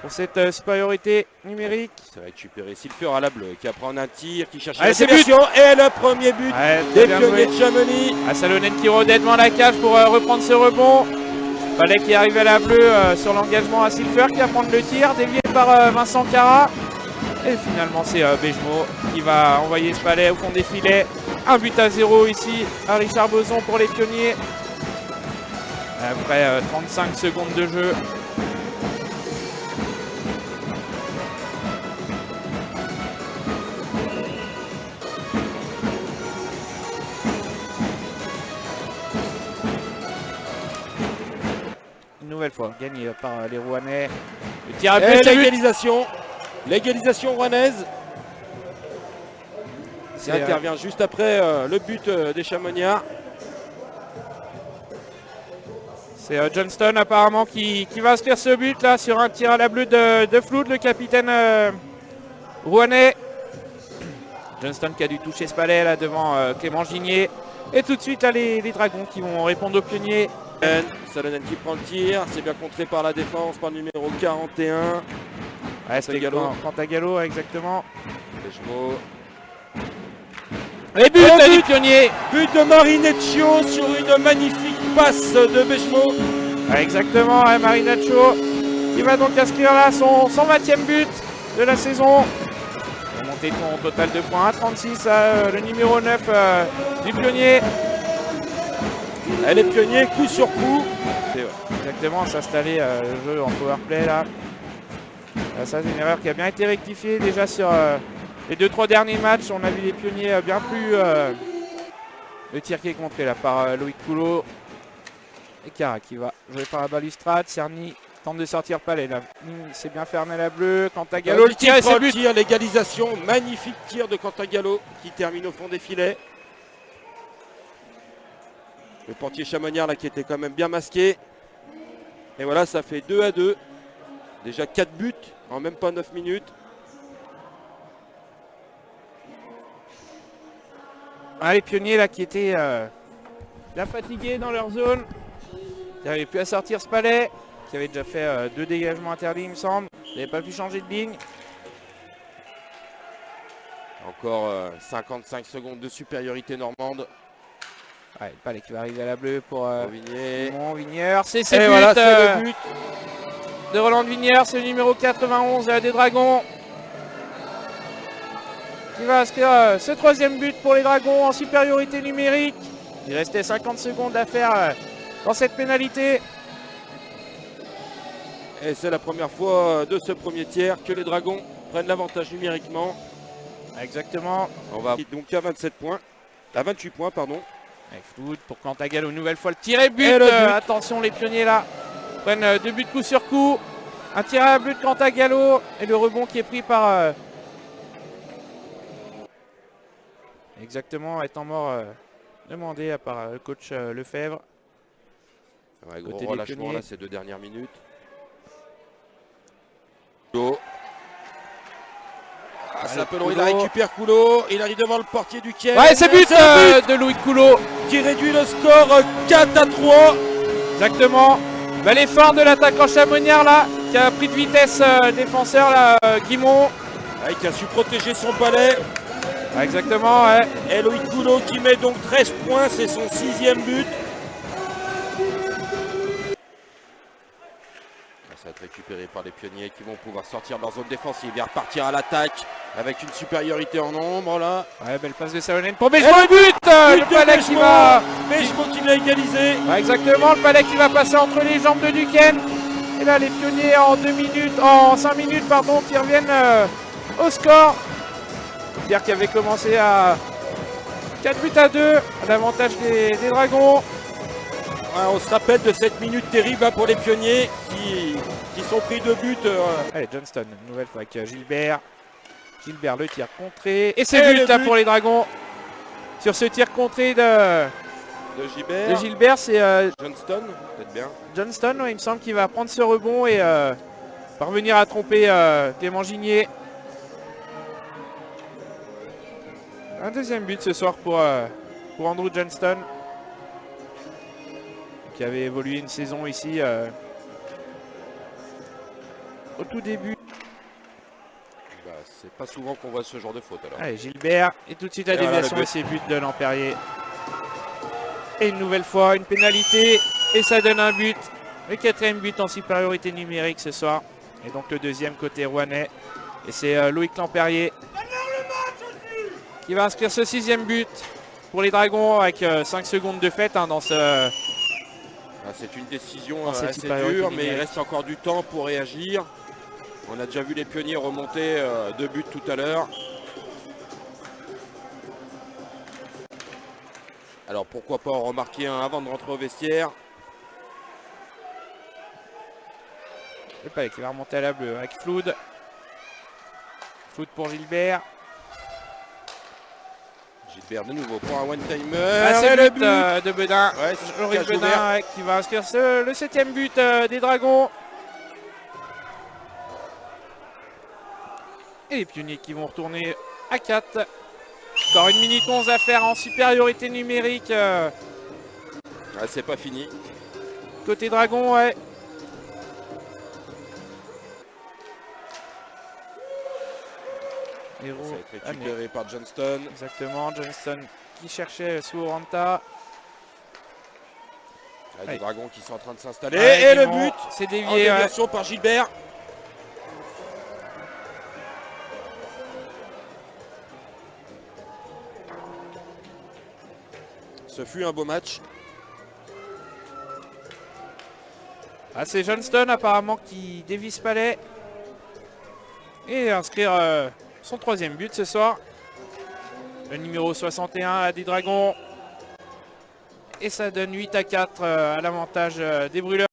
pour cette supériorité numérique. Ça va récupérer Silfer à la bleue qui va prendre un tir, qui cherche Allez, la déviation et le premier but des Pionniers de Chamonix. Salonen qui rodait devant la cage pour reprendre ce rebond. Palais qui arrive à la bleue sur l'engagement à Silfer qui va prendre le tir, dévié par Vincent Cara. Et finalement c'est Bejmo qui va envoyer ce Palais au fond des filets. 1-0 ici à Richard Boson pour les Pionniers. Après 35 secondes de jeu. Nouvelle fois gagné par les Rouennais. Le tir à but, l'égalisation rouennaise. Ça intervient juste après le but des Chamonniards. C'est Johnston apparemment qui va inscrire ce but là sur un tir à la bleue de Flood, le capitaine rouennais. Johnston qui a dû toucher ce palais là devant Clément Gigné. Et tout de suite là, les Dragons qui vont répondre aux Pionniers. Salonen qui prend le tir, c'est bien contré par la défense, par le numéro 41. Ouais, c'était Cantagallo, exactement. Bejmo. Et but là, du Pionnier. But de Marinaccio sur une magnifique passe de Bejmo. Ouais, exactement, ouais, Marinaccio qui va donc inscrire là son 120e but de la saison. Il va monter ton total de points à 36 à le numéro 9 du Pionnier. Elle est Pionnier coup sur coup. Exactement, s'installer le jeu en powerplay là. Ça c'est une erreur qui a bien été rectifiée déjà sur les 2-3 derniers matchs. On a vu les Pionniers bien plus le tir qui est contré là par Loïc Coulot. Et Cara qui va jouer par la balustrade. Cerny tente de sortir Palais là. C'est bien fermé la bleue. Cantagallo le tir et c'est but. L'égalisation, magnifique tir de Cantagallo qui termine au fond des filets. Le portier Chamonniard là qui était quand même bien masqué. Et voilà, ça fait 2-2. Déjà 4 buts en même pas 9 minutes. Ah, les Pionniers là qui étaient bien fatigués dans leur zone. Ils n'arrivaient plus à sortir ce Palais. Qui avait déjà fait 2 dégagements interdits il me semble. Ils n'avaient pas pu changer de ligne. Encore 55 secondes de supériorité normande. Ouais, le Palais qui va arriver à la bleue pour Vignères. C'est le but de Roland Vignères, c'est le numéro 91 des Dragons. Qui va inscrire ce 3e but pour les Dragons en supériorité numérique. Il restait 50 secondes à faire dans cette pénalité. Et c'est la première fois de ce premier tiers que les Dragons prennent l'avantage numériquement. Exactement. On va donc à 27 points. À 28 points, pardon. Flood pour Cantagallo, une nouvelle fois le tir et but. Attention, les Pionniers là prennent 2 buts coup sur coup. Un tir à but de Cantagallo et le rebond qui est pris par exactement, étant mort demandé par le coach Lefebvre. Ouais, gros relâchement là ces 2 dernières minutes. Il la récupère Coulot, il arrive devant le portier du Quai. Ouais, c'est but de Louis Coulot qui réduit le score 4-3. Exactement. L'effort de l'attaquant Chamonniard là, qui a pris de vitesse défenseur là, Guimont. Ouais, qui a su protéger son Palais. Ouais, exactement, ouais. Et Louis Coulot qui met donc 13 points, c'est son 6e but. Ça va être récupéré par les Pionniers qui vont pouvoir sortir de leur zone défensive et repartir à l'attaque avec une supériorité en nombre là. Ouais, belle passe de Salonen pour Bejmo, le but le Palais qui va... Bejmo qui l'a égalisé. Ouais, exactement, le Palais qui va passer entre les jambes de Duquesne. Et là, les Pionniers en 5 minutes, pardon, qui reviennent au score. Pierre qui avait commencé à 4-2 à l'avantage des Dragons. Ouais, on se rappelle de cette minute terrible pour les Pionniers qui sont pris 2 buts. Allez, Johnston, une nouvelle fois avec Gilbert. Gilbert, le tir contré. Et c'est but là pour les Dragons. Sur ce tir contré de Gilbert, c'est Johnston, peut-être bien. Johnston, ouais, il me semble qu'il va prendre ce rebond et parvenir à tromper Clément Gigné. Un 2e but ce soir pour Andrew Johnston, qui avait évolué une saison ici au tout début. Bah, c'est pas souvent qu'on voit ce genre de faute alors. Allez, Gilbert. Et tout de suite la Et voilà, déviation le et c'est but de Lampérier. Et une nouvelle fois, une pénalité. Et ça donne un but. Le 4e but en supériorité numérique ce soir. Et donc le 2e côté rouennais. Et c'est Loïc Lampérier qui va inscrire ce 6e but pour les Dragons avec 5 secondes de fête dans ce... Ah, c'est une décision Dans cette assez supériorité dure, mais il numérique. reste encore du temps pour réagir. On a déjà vu les Pionniers remonter 2 buts tout à l'heure. Alors pourquoi pas en remarquer un avant de rentrer au vestiaire. Le palais qui va remonter à la bleue avec Floud. Floud pour Gilbert. Gilbert de nouveau pour un one-timer. Ah, c'est et le le but but de Bedin. Ouais, Joris cage Bedin ouverte. qui va inscrire le 7e but des Dragons. Et les Pionniers qui vont retourner à 4. Encore 1 minute 11 à faire en supériorité numérique. Ah, c'est pas fini. Côté Dragon, ouais. Ça Héros. va être récupéré par Johnston. Exactement, Johnston qui cherchait Suoranta. Les Ouais. Dragons qui sont en train de s'installer. Ouais, et le Guimond, but c'est en dévié. Ouais. déviation par Gilbert. Ce fut un beau match. Ah, c'est Johnston apparemment qui dévisse Palais. Et inscrire son 3e but ce soir. Le numéro 61 des Dragons. Et ça donne 8 à 4 à l'avantage des Brûleurs.